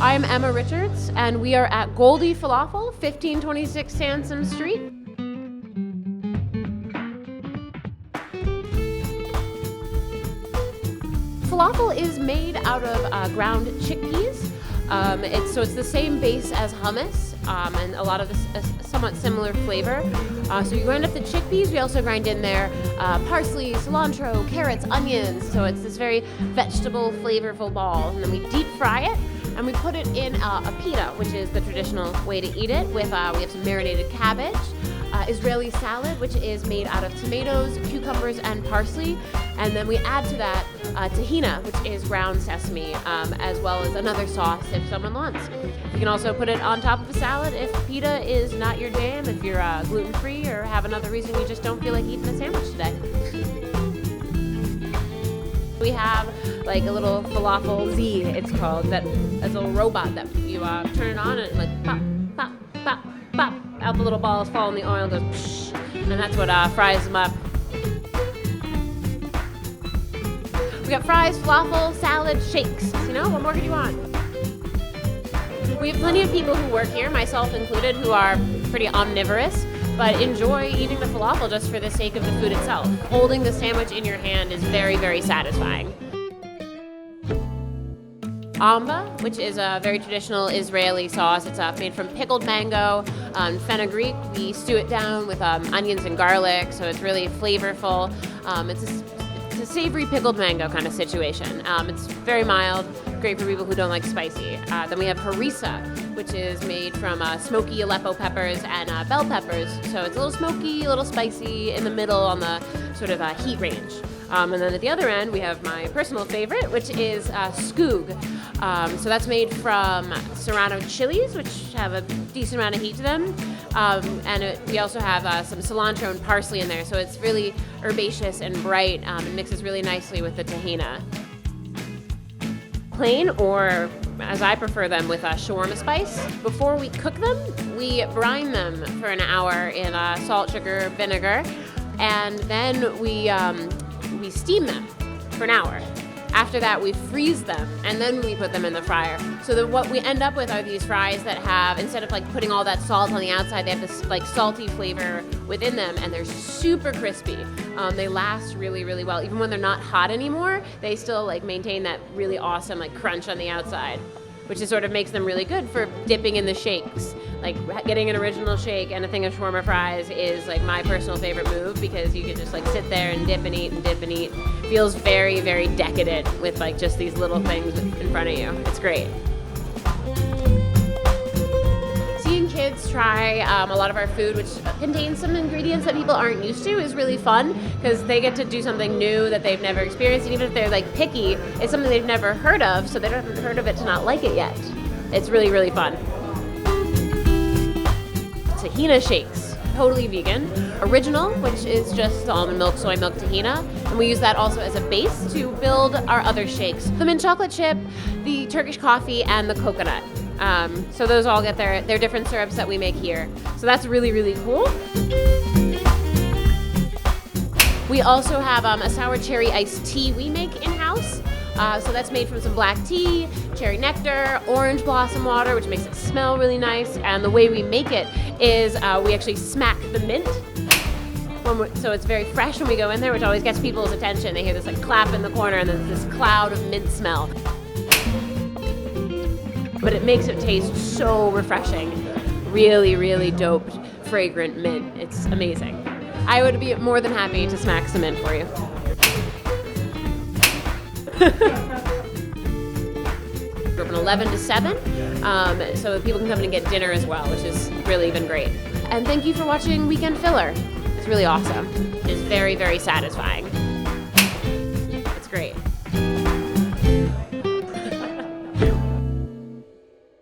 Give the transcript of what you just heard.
I'm Emma Richards, and we are at Goldie Falafel, 1526 Sansom Street. Falafel is made out of ground chickpeas. It's the same base as hummus, and a lot of this somewhat similar flavor. So you grind up the chickpeas. We also grind in there parsley, cilantro, carrots, onions. So it's this very vegetable, flavorful ball. And then we deep fry it, and we put it in a pita, which is the traditional way to eat it. With we have some marinated cabbage, Israeli salad, which is made out of tomatoes, cucumbers, and parsley. And then we add to that tahina, which is ground sesame, as well as another sauce if someone wants. You can also put it on top of a salad if pita is not your jam, if you're gluten-free or have another reason you just don't feel like eating a sandwich today. We have like a little falafel Z, it's called, that's a little robot that you turn it on and it like pop, pop, pop, pop. Out the little balls fall in the oil, goes psh, and that's what fries them up. We got fries, falafel, salad, shakes. You know, what more could you want? We have plenty of people who work here, myself included, who are pretty omnivorous, but enjoy eating the falafel just for the sake of the food itself. Holding the sandwich in your hand is very, very satisfying. Amba, which is a very traditional Israeli sauce. It's made from pickled mango and fenugreek. We stew it down with onions and garlic, so it's really flavorful. It's a savory pickled mango kind of situation. It's very mild, great for people who don't like spicy. Then we have harissa, which is made from smoky Aleppo peppers and bell peppers. So it's a little smoky, a little spicy, in the middle on the sort of heat range. And then at the other end, we have my personal favorite, which is skoog. So that's made from serrano chilies, which have a decent amount of heat to them. We also have some cilantro and parsley in there, so it's really herbaceous and bright. It mixes really nicely with the tahina. Plain, or as I prefer them, with shawarma spice. Before we cook them, we brine them for an hour in salt, sugar, vinegar, and then we steam them for an hour. After that, we freeze them, and then we put them in the fryer. So that what we end up with are these fries that have, instead of like putting all that salt on the outside, they have this like salty flavor within them, and they're super crispy. They last really, really well. Even when they're not hot anymore, they still like maintain that really awesome like crunch on the outside, which is sort of makes them really good for dipping in the shakes. Like getting an original shake and a thing of shawarma fries is like my personal favorite move, because you can just like sit there and dip and eat and dip and eat. Feels very, very decadent with like just these little things in front of you. It's great. Seeing kids try a lot of our food, which contains some ingredients that people aren't used to, is really fun, because they get to do something new that they've never experienced. And even if they're like picky, it's something they've never heard of, so they haven't heard of it to not like it yet. It's really, really fun. Tahina shakes, totally vegan. Original, which is just almond milk, soy milk, tahina, and we use that also as a base to build our other shakes. The mint chocolate chip, the Turkish coffee, and the coconut. So those all get their different syrups that we make here. So that's really, really cool. We also have a sour cherry iced tea we make in-house. So that's made from some black tea, cherry nectar, orange blossom water, which makes it smell really nice. And the way we make it is we actually smack the mint. So it's very fresh when we go in there, which always gets people's attention. They hear this like clap in the corner and then this cloud of mint smell. But it makes it taste so refreshing. Really, really dope, fragrant mint. It's amazing. I would be more than happy to smack some mint for you. We're open 11 to 7, so people can come in and get dinner as well, which is really even great. And thank you for watching Weekend Filler. It's really awesome. It's very, very satisfying. It's great.